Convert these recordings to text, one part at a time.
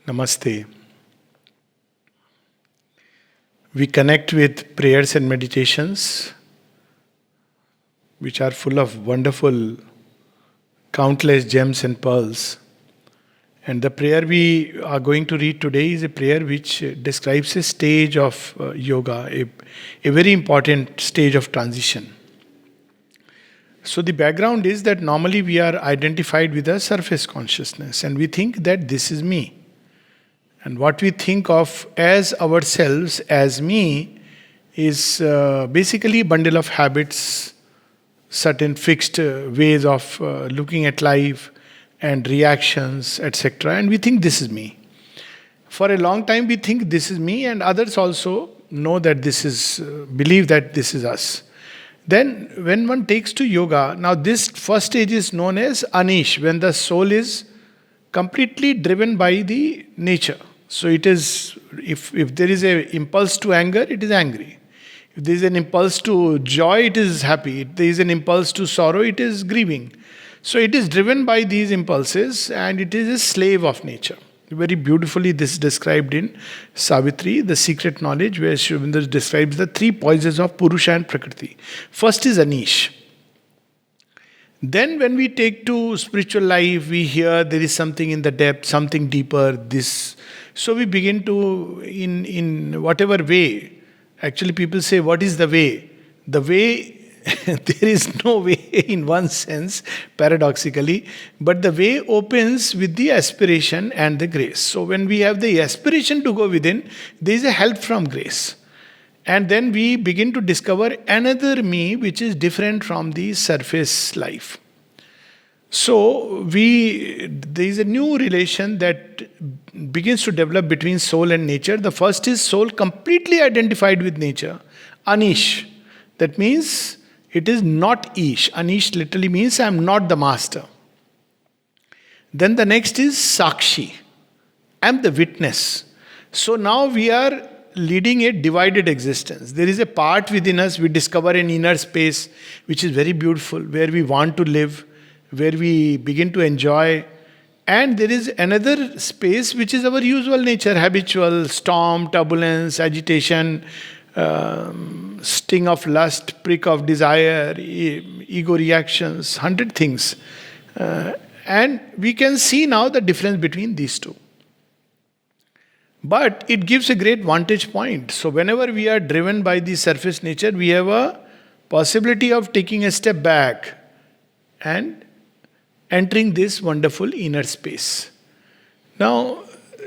Namaste. We connect with prayers and meditations, which are full of wonderful, countless gems and pearls. And the prayer we are going to read today is a prayer which describes a stage of yoga, a very important stage of transition. So, the background is that normally we are identified with a surface consciousness and we think that this is me. And what we think of as ourselves, as me, is basically a bundle of habits, certain fixed ways of looking at life and reactions, etc. And we think this is me. For a long time, we think this is me, and others also know that this is, believe that this is us. Then, when one takes to yoga, now this first stage is known as anish, when the soul is completely driven by the nature. So it is, if there is an impulse to anger, it is angry. If there is an impulse to joy, it is happy. If there is an impulse to sorrow, it is grieving. So it is driven by these impulses and it is a slave of nature. Very beautifully, this is described in Savitri, The Secret Knowledge, where Sri Aurobindo describes the three poises of Purusha and Prakriti. First is Anish. Then, when we take to spiritual life, we hear there is something in the depth, something deeper. This, so we begin to, in whatever way. Actually, people say, "What is the way?" The way, there is no way in one sense, paradoxically, but the way opens with the aspiration and the grace. So, when we have the aspiration to go within, there is a help from grace. And then we begin to discover another me which is different from the surface life. So there is a new relation that begins to develop between soul and nature. The first is soul completely identified with nature. Anish. That means it is not Ish. Anish literally means I am not the master. Then the next is Sakshi. I am the witness. So now we are leading a divided existence. There is a part within us, we discover an inner space which is very beautiful, where we want to live, where we begin to enjoy. And there is another space which is our usual nature, habitual, storm, turbulence, agitation, sting of lust, prick of desire, ego reactions, 100 things. And we can see now the difference between these two. But it gives a great vantage point. So whenever we are driven by the surface nature, we have a possibility of taking a step back and entering this wonderful inner space. Now,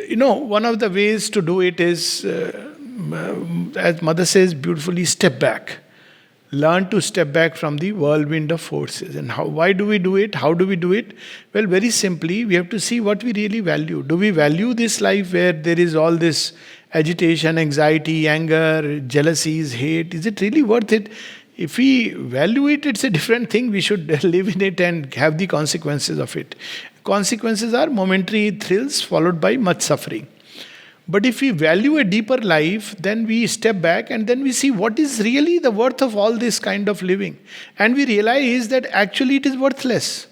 one of the ways to do it is, as Mother says beautifully, step back. Learn to step back from the whirlwind of forces. And why do we do it? How do we do it? Well, very simply, we have to see what we really value. Do we value this life where there is all this agitation, anxiety, anger, jealousies, hate? Is it really worth it? If we value it, it's a different thing. We should live in it and have the consequences of it. Consequences are momentary thrills followed by much suffering. But if we value a deeper life, then we step back and then we see what is really the worth of all this kind of living. And we realize that actually it is worthless.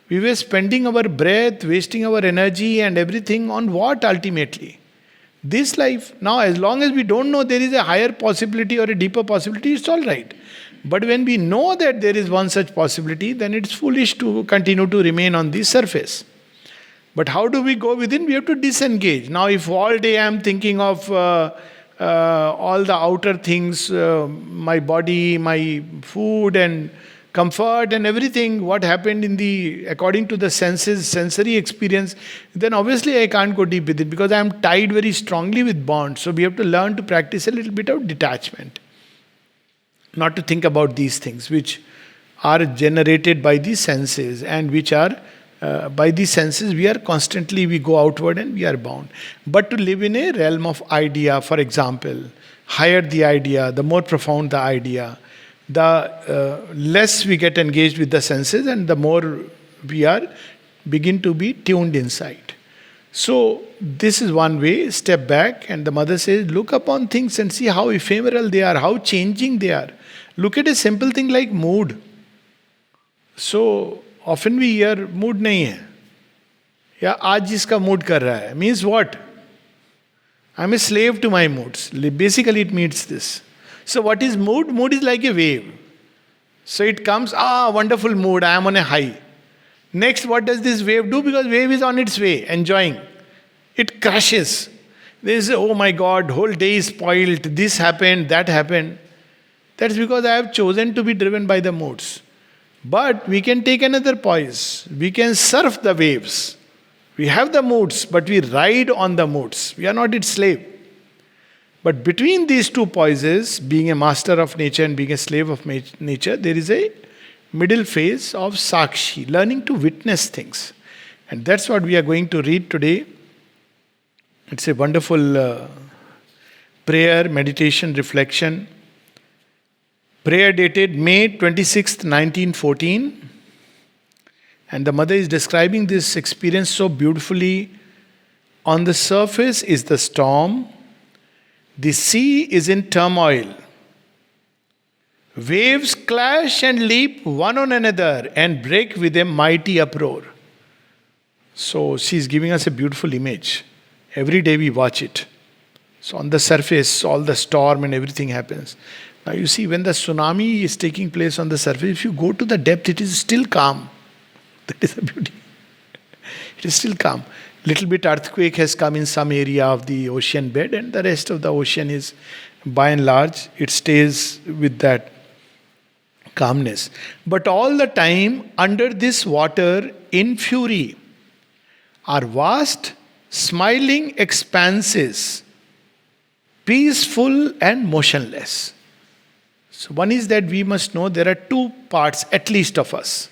We were spending our breath, wasting our energy and everything on what ultimately? This life. Now, as long as we don't know there is a higher possibility or a deeper possibility, it's all right. But when we know that there is one such possibility, then it's foolish to continue to remain on the surface. But how do we go within? We have to disengage. Now, if all day I am thinking of all the outer things, my body, my food and comfort and everything, what happened according to the senses, sensory experience, then obviously I can't go deep with it because I am tied very strongly with bonds. So we have to learn to practice a little bit of detachment. Not to think about these things which are generated by the senses and which are by these senses, we go outward and we are bound. But to live in a realm of idea, for example, higher the idea, the more profound the idea, the less we get engaged with the senses and the more we begin to be tuned inside. So this is one way, step back, and the Mother says, look upon things and see how ephemeral they are, how changing they are. Look at a simple thing like mood. So often we hear mood nahi hai. या आज जिसका mood कर रहा है, means what? I am a slave to my moods. Basically it means this. So what is mood? Mood is like a wave. So it comes, wonderful mood, I am on a high. Next, what does this wave do? Because wave is on its way, enjoying. It crashes. There is, oh my God, whole day is spoiled, this happened, that happened. That's because I have chosen to be driven by the moods. But we can take another poise. We can surf the waves. We have the moods, but we ride on the moods. We are not its slave. But between these two poises, being a master of nature and being a slave of nature, there is a middle phase of sakshi, learning to witness things. And that's what we are going to read today. It's a wonderful prayer, meditation, reflection. Prayer dated May 26th, 1914. And the mother is describing this experience so beautifully. On the surface is the storm. The sea is in turmoil. Waves clash and leap one on another and break with a mighty uproar. So she is giving us a beautiful image. Every day we watch it. So on the surface, all the storm and everything happens. Now you see, when the tsunami is taking place on the surface, if you go to the depth, it is still calm. That is the beauty. It is still calm. Little bit earthquake has come in some area of the ocean bed, and the rest of the ocean is, by and large, it stays with that calmness. But all the time, under this water, in fury, are vast, smiling expanses, peaceful and motionless. So one is that we must know there are two parts, at least, of us.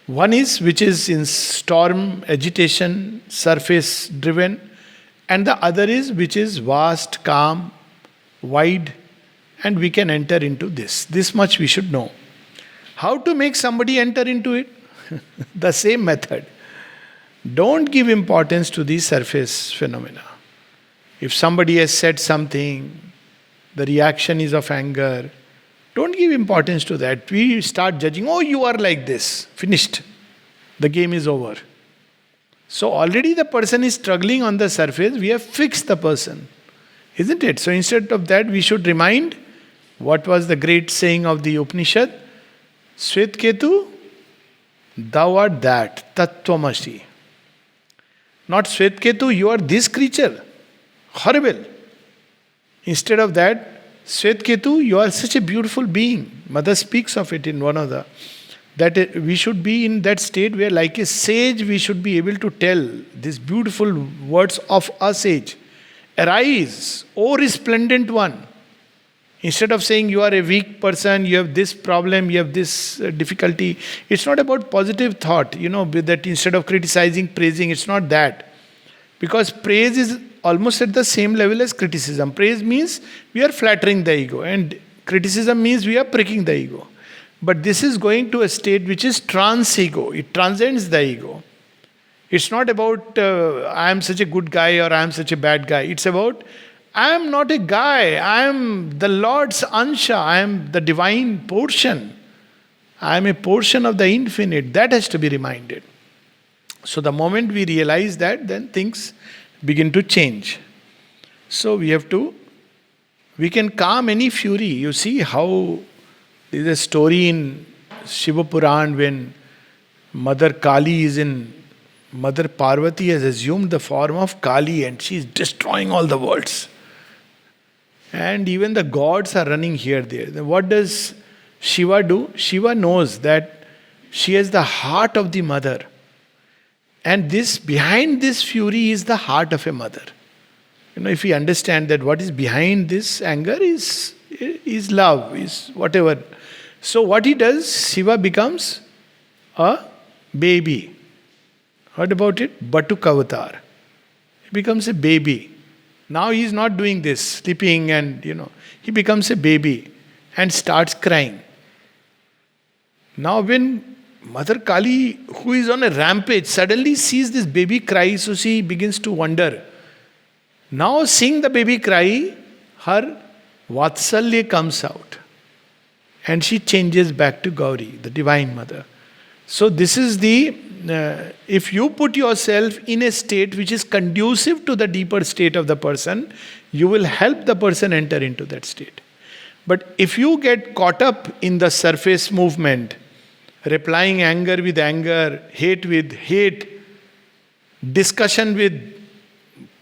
One is which is in storm, agitation, surface driven, and the other is which is vast, calm, wide, and we can enter into this. This much we should know. How to make somebody enter into it? The same method. Don't give importance to the surface phenomena. If somebody has said something, the reaction is of anger, don't give importance to that. We start judging, oh, you are like this. Finished. The game is over. So already the person is struggling on the surface. We have fixed the person. Isn't it? So instead of that, we should remind what was the great saying of the Upanishad? Svetketu, thou art that. Tattvamasi. Not Svetketu, you are this creature. Horrible. Instead of that, Svetketu, you are such a beautiful being. Mother speaks of it in one of the... That we should be in that state where, like a sage, we should be able to tell these beautiful words of a sage. Arise, O resplendent one. Instead of saying you are a weak person, you have this problem, you have this difficulty. It's not about positive thought, that instead of criticizing, praising, it's not that. Because praise is almost at the same level as criticism. Praise means we are flattering the ego, and criticism means we are pricking the ego. But this is going to a state which is trans-ego. It transcends the ego. It's not about I am such a good guy or I am such a bad guy. It's about I am not a guy. I am the Lord's Ansha. I am the divine portion. I am a portion of the infinite. That has to be reminded. So the moment we realize that, then things begin to change. So we can calm any fury. You see how there is a story in Shiva Puran when Mother Parvati has assumed the form of Kali and she is destroying all the worlds. And even the gods are running here, there. Then what does Shiva do? Shiva knows that she has the heart of the mother. And behind this fury is the heart of a mother. If we understand that what is behind this anger is love, is whatever. So what he does, Shiva becomes a baby. Heard about it? Batuk avatar. He becomes a baby. Now he is not doing this, sleeping and, he becomes a baby and starts crying. Now when Mother Kali, who is on a rampage, suddenly sees this baby cry, so she begins to wonder. Now seeing the baby cry, her Vatsalya comes out. And she changes back to Gauri, the Divine Mother. So this is the, if you put yourself in a state which is conducive to the deeper state of the person, you will help the person enter into that state. But if you get caught up in the surface movement, replying anger with anger, hate with hate, discussion with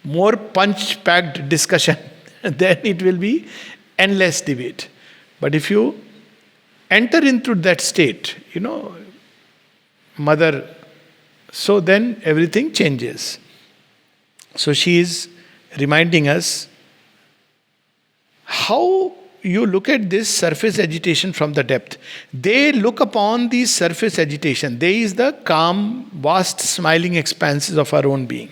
more punch-packed discussion, then it will be endless debate. But if you enter into that state, mother, so then everything changes. So she is reminding us how you look at this surface agitation from the depth. They look upon the surface agitation. There is the calm, vast, smiling expanses of our own being.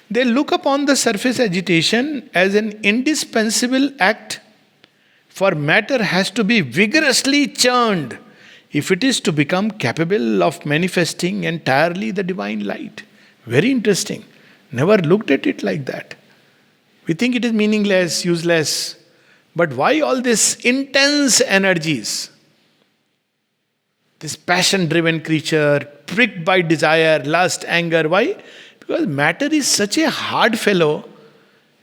They look upon the surface agitation as an indispensable act, for matter has to be vigorously churned if it is to become capable of manifesting entirely the divine light. Very interesting. Never looked at it like that. We think it is meaningless, useless. But why all these intense energies? This passion-driven creature, pricked by desire, lust, anger. Why? Because matter is such a hard fellow.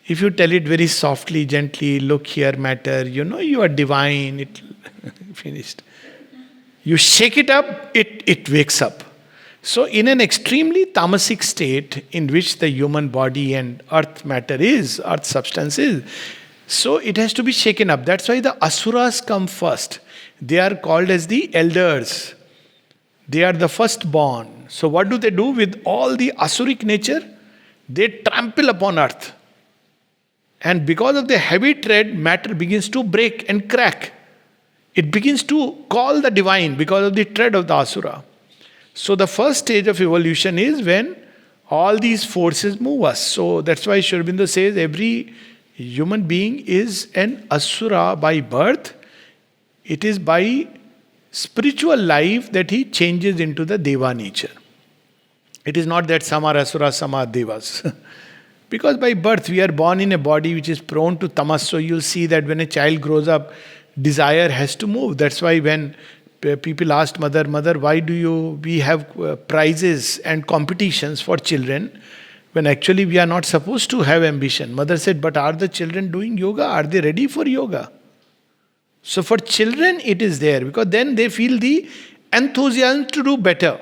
If you tell it very softly, gently, look here, matter, you are divine, it finished. You shake it up, it wakes up. So in an extremely tamasic state in which the human body and earth matter is, earth substance is, so it has to be shaken up. That's why the asuras come first. They are called as the elders. They are the firstborn. So what do they do with all the asuric nature? They trample upon earth. And because of the heavy tread, matter begins to break and crack. It begins to call the divine because of the tread of the asura. So the first stage of evolution is when all these forces move us. So that's why Sri Aurobindo says every human being is an asura by birth. It is by spiritual life that he changes into the deva nature. It is not that some are asuras, some are devas. Because by birth we are born in a body which is prone to tamas. So you'll see that when a child grows up, desire has to move. That's why when people asked mother, why do we have prizes and competitions for children, when actually we are not supposed to have ambition? Mother said, but are the children doing yoga? Are they ready for yoga? So for children it is there, because then they feel the enthusiasm to do better.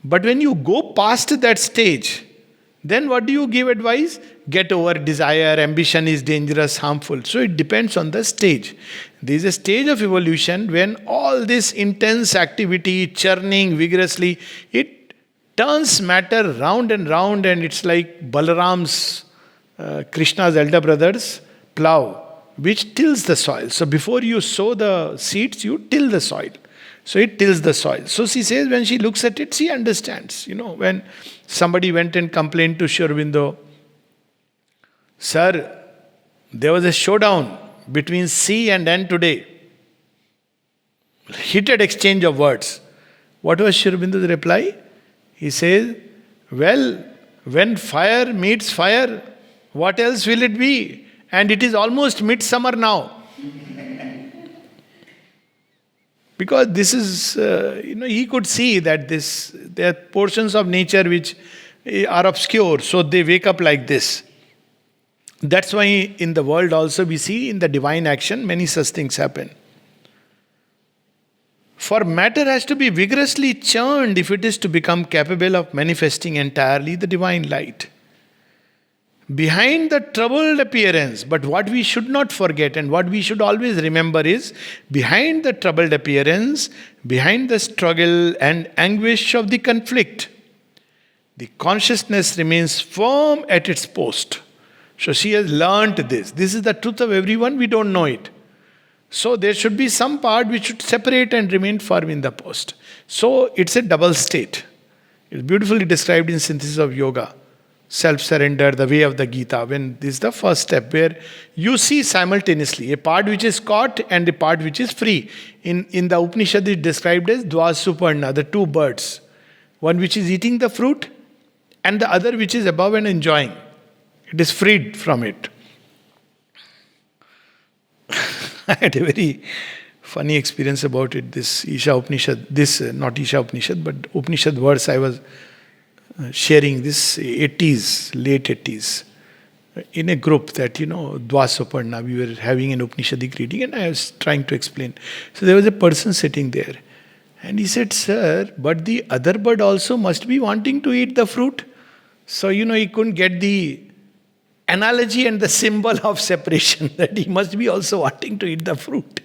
But when you go past that stage, then what do you give advice? Get over desire, ambition is dangerous, harmful. So it depends on the stage. There is a stage of evolution when all this intense activity, churning vigorously, it turns matter round and round, and it's like Balaram's, Krishna's elder brother's plow, which tills the soil. So before you sow the seeds, you till the soil. So it tills the soil. So she says when she looks at it, she understands. When somebody went and complained to Sri Aurobindo, sir, there was a showdown between C and N today. Heated exchange of words. What was Sri Aurobindo's reply? He says, well, when fire meets fire, what else will it be? And it is almost midsummer now. Because this is, he could see that there are portions of nature which are obscure, so they wake up like this. That's why in the world also we see in the divine action many such things happen. For matter has to be vigorously churned if it is to become capable of manifesting entirely the divine light. Behind the troubled appearance, but what we should not forget and what we should always remember is, behind the troubled appearance, behind the struggle and anguish of the conflict, the consciousness remains firm at its post. So she has learnt this. This is the truth of everyone, we don't know it. So there should be some part which should separate and remain firm in the post. So it's a double state. It's beautifully described in Synthesis of Yoga. Self-surrender, the way of the Gita, when this is the first step where you see simultaneously a part which is caught and a part which is free. In the Upanishad it is described as Dvasuparna, the two birds. One which is eating the fruit and the other which is above and enjoying. It is freed from it. I had a very funny experience about it. This Isha Upanishad, not Isha Upanishad, but Upanishad verse I was sharing this 80s, late 80s, in a group that, Dwasoparna, we were having an Upanishadic reading and I was trying to explain. So there was a person sitting there and he said, "Sir, but the other bird also must be wanting to eat the fruit." So, he couldn't get the analogy and the symbol of separation, that he must be also wanting to eat the fruit.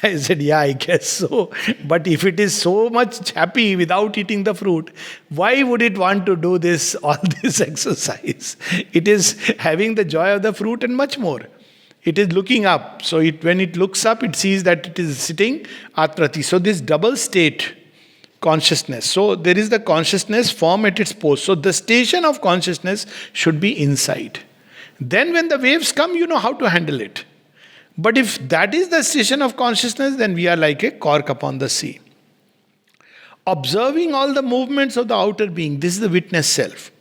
I said, yeah, I guess so. But if it is so much happy without eating the fruit, why would it want to do all this exercise? It is having the joy of the fruit and much more. It is looking up. So when it looks up, it sees that it is sitting atprati. So this double state consciousness. So there is the consciousness form at its post. So the station of consciousness should be inside. Then when the waves come, you know how to handle it. But if that is the station of consciousness, then we are like a cork upon the sea. Observing all the movements of the outer being, this is the witness self.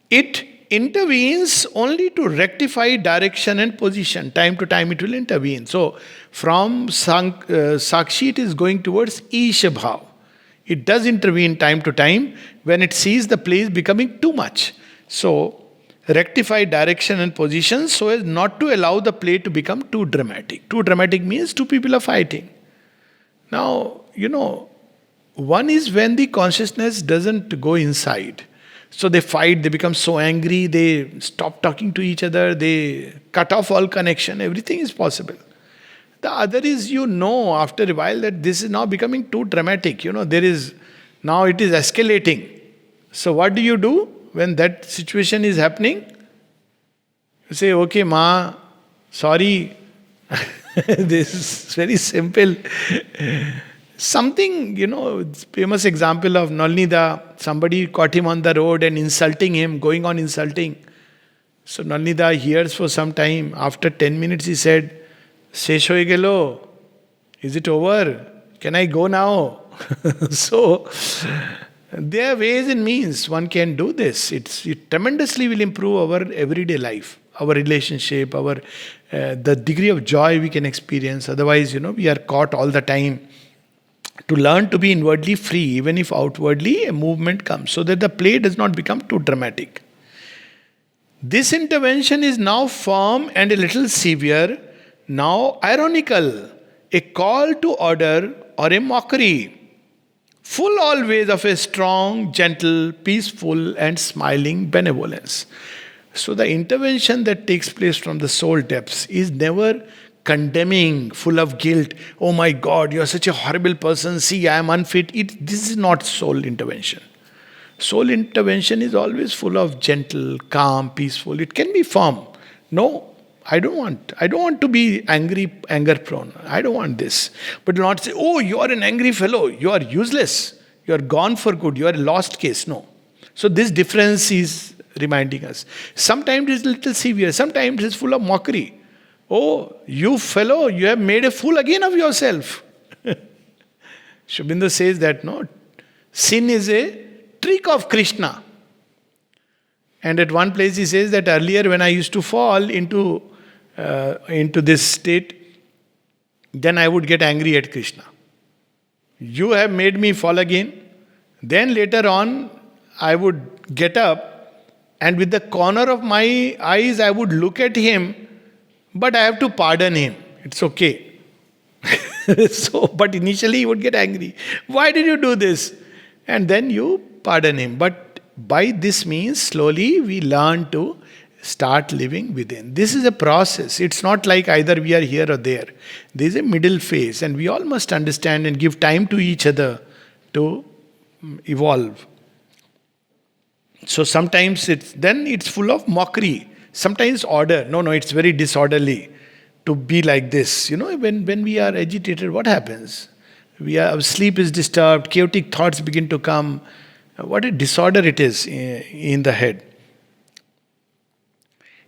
It intervenes only to rectify direction and position. Time to time it will intervene. So from Sakshi it is going towards Isha Bhav. It does intervene time to time when it sees the place becoming too much. So rectify direction and position so as not to allow the play to become too dramatic. Too dramatic means two people are fighting. Now, one is when the consciousness doesn't go inside. So they fight, they become so angry, they stop talking to each other, they cut off all connection, everything is possible. The other is, after a while that this is now becoming too dramatic. Now it is escalating. So what do you do? When that situation is happening, you say, okay, Ma, sorry. This is very simple. Something, famous example of Nalnida, somebody caught him on the road and insulting him, going on insulting. So Nalnida hears for some time. After 10 minutes he said, "Shesh hoye gelo. Is it over? Can I go now?" So there are ways and means one can do this. It tremendously will improve our everyday life, our relationship, the degree of joy we can experience. Otherwise, we are caught all the time. To learn to be inwardly free, even if outwardly a movement comes, so that the play does not become too dramatic. This intervention is now firm and a little severe, now ironical, a call to order or a mockery. Full always of a strong, gentle, peaceful and smiling benevolence. So the intervention that takes place from the soul depths is never condemning, full of guilt. "Oh my God, you are such a horrible person. See, I am unfit." This is not soul intervention. Soul intervention is always full of gentle, calm, peaceful. It can be firm. No, I don't want to be anger prone. I don't want this. But not say, "Oh, you are an angry fellow. You are useless. You are gone for good. You are a lost case." No. So this difference is reminding us. Sometimes it is a little severe. Sometimes it is full of mockery. "Oh, you fellow, you have made a fool again of yourself." Sri Aurobindo says that, no, sin is a trick of Krishna. And at one place he says that earlier when I used to fall into this state, then I would get angry at Krishna. "You have made me fall again." Then later on, I would get up and with the corner of my eyes, I would look at him, but I have to pardon him. It's okay. But initially he would get angry. "Why did you do this?" And then you pardon him. But by this means, slowly we learn to start living within. This is a process. It's not like either we are here or there. There is a middle phase, and we all must understand and give time to each other to evolve. So sometimes it's full of mockery. Sometimes order. No, it's very disorderly to be like this. When we are agitated, what happens? Our sleep is disturbed, chaotic thoughts begin to come. What a disorder it is in the head.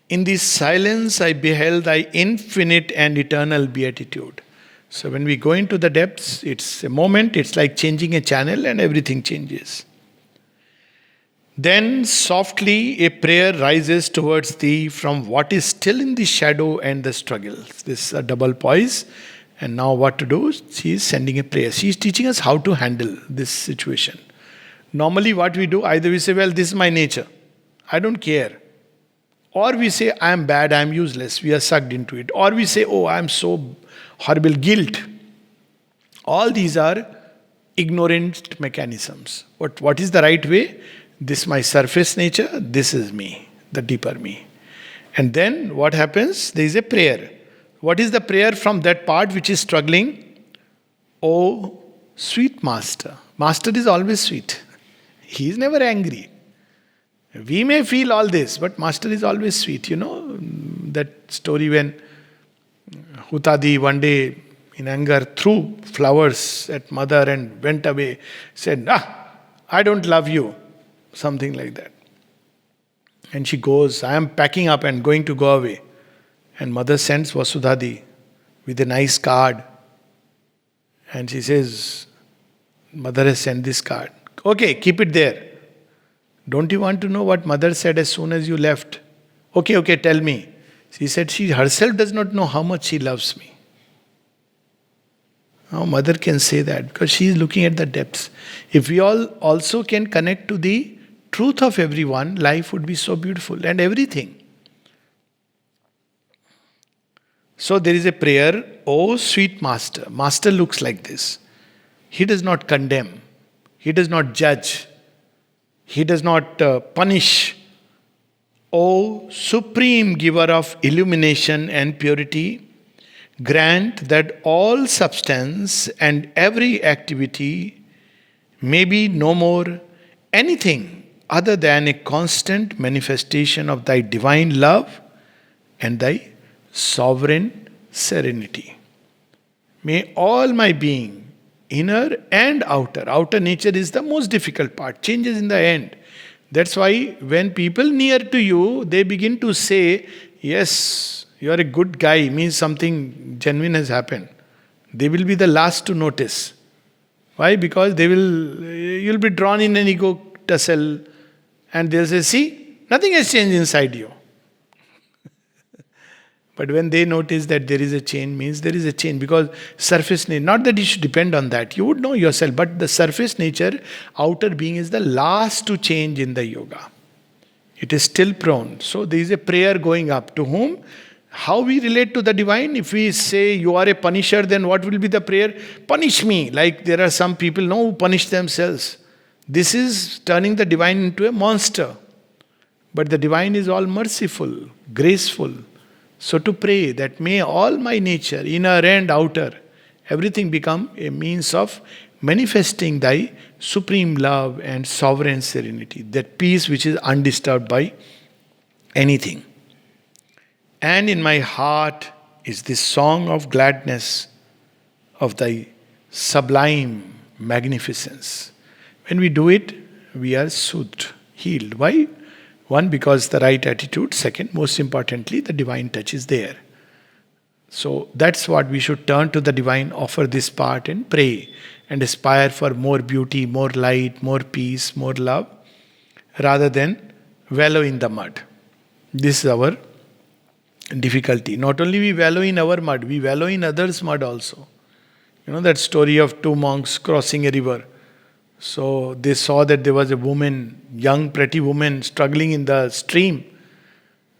"In this silence I beheld thy infinite and eternal beatitude." So when we go into the depths, it's a moment, it's like changing a channel and everything changes. Then softly a prayer rises towards thee from what is still in the shadow and the struggles. This is a double poise. And now what to do? She is sending a prayer. She is teaching us how to handle this situation. Normally what we do, either we say, well, this is my nature. I don't care. Or we say, I am bad, I am useless. We are sucked into it. Or we say, oh, I am so horrible, guilt. All these are ignorant mechanisms. What is the right way? This is my surface nature, this is me, the deeper me. And then what happens? There is a prayer. What is the prayer from that part which is struggling? Oh, sweet master. Master is always sweet. He is never angry. We may feel all this, but master is always sweet. You know that story when Hutadi one day in anger threw flowers at mother and went away, said, I don't love you. Something like that. And she goes, I am packing up and going to go away. And mother sends Vasudhadi with a nice card. And she says, mother has sent this card. Okay, keep it there. Don't you want to know what mother said as soon as you left? Okay, tell me. She said she herself does not know how much she loves me. How mother can say that? Because she is looking at the depths. If we all also can connect to the truth of everyone, life would be so beautiful and everything. So there is a prayer, oh sweet master. Master looks like this. He does not condemn. He does not judge. He does not punish. O supreme giver of illumination and purity, grant that all substance and every activity may be no more anything other than a constant manifestation of thy divine love and thy sovereign serenity. May all my being, inner and outer nature is the most difficult part, changes in the end. That's why when people near to you, they begin to say, yes, you are a good guy, means something genuine has happened. They will be the last to notice. Why? Because you'll be drawn in an ego tussle and they'll say, see, nothing has changed inside you. But when they notice that there is a change, means there is a change. Because surface nature, not that you should depend on that. You would know yourself. But the surface nature, outer being is the last to change in the yoga. It is still prone. So there is a prayer going up. To whom? How we relate to the divine? If we say you are a punisher, then what will be the prayer? Punish me. Like there are some people who punish themselves. This is turning the divine into a monster. But the divine is all merciful, graceful. So to pray that may all my nature, inner and outer, everything become a means of manifesting thy supreme love and sovereign serenity, that peace which is undisturbed by anything. And in my heart is this song of gladness of thy sublime magnificence. When we do it, we are soothed, healed. Why? One, because the right attitude. Second, most importantly, the divine touch is there. So that's what we should turn to the divine, offer this part and pray and aspire for more beauty, more light, more peace, more love, rather than wallow in the mud. This is our difficulty. Not only we wallow in our mud, we wallow in others' mud also. You know that story of two monks crossing a river. So they saw that there was a woman, young pretty woman, struggling in the stream.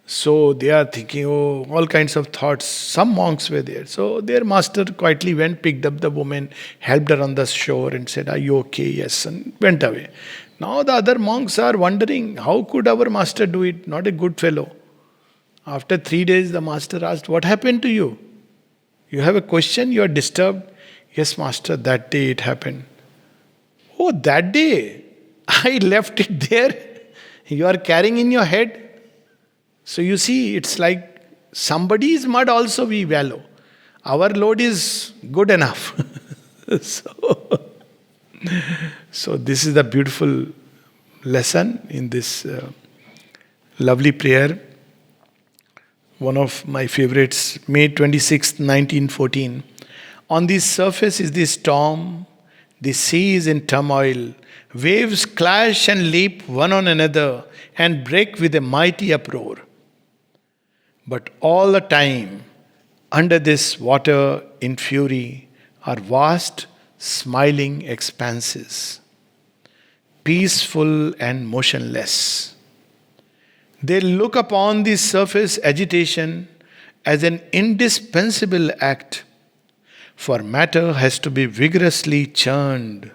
So they are thinking, oh, all kinds of thoughts. Some monks were there. So their master quietly went, picked up the woman, helped her on the shore and said, are you okay? Yes, and went away. Now the other monks are wondering, how could our master do it? Not a good fellow. After 3 days, the master asked, what happened to you? You have a question? You are disturbed? Yes, master, that day it happened. Oh, that day, I left it there. You are carrying in your head. So you see, it's like somebody's mud also we wallow. Our load is good enough. So this is the beautiful lesson in this lovely prayer. One of my favorites, May 26th, 1914. On the surface is the storm. The sea is in turmoil, waves clash and leap one on another and break with a mighty uproar. But all the time, Under this water in fury are vast, smiling expanses, peaceful and motionless. They look upon the surface agitation as an indispensable act, for matter has to be vigorously churned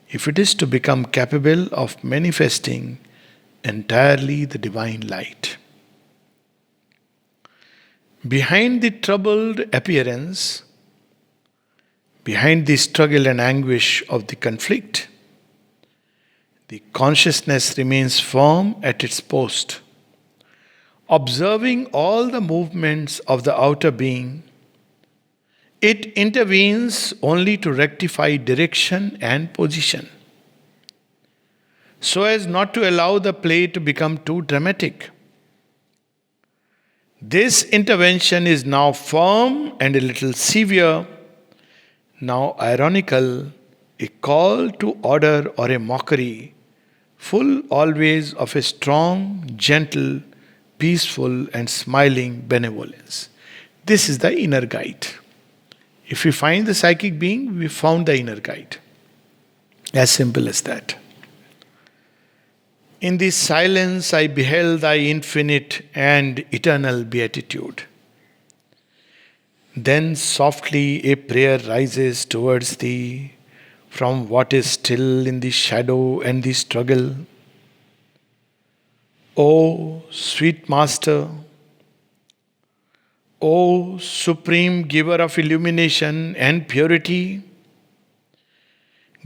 if it is to become capable of manifesting entirely the divine light. Behind the troubled appearance, behind the struggle and anguish of the conflict, the consciousness remains firm at its post, observing all the movements of the outer being. It intervenes only to rectify direction and position, so as not to allow the play to become too dramatic. This intervention is now firm and a little severe, now ironical, a call to order or a mockery, full always of a strong, gentle, peaceful, and smiling benevolence. This is the inner guide. If we find the psychic being, we found the inner guide. As simple as that. In this silence, I beheld thy infinite and eternal beatitude. Then softly a prayer rises towards thee from what is still in the shadow and the struggle. O sweet Master, O supreme giver of illumination and purity,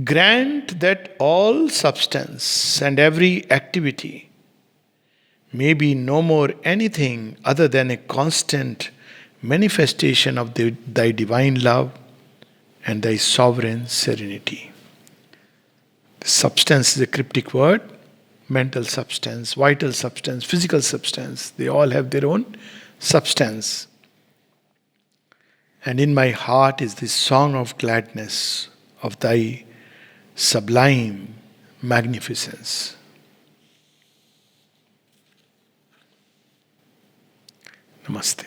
grant that all substance and every activity may be no more anything other than a constant manifestation of thy divine love and thy sovereign serenity. Substance is a cryptic word. Mental substance, vital substance, physical substance, they all have their own substance. And in my heart is this song of gladness of thy sublime magnificence. Namaste.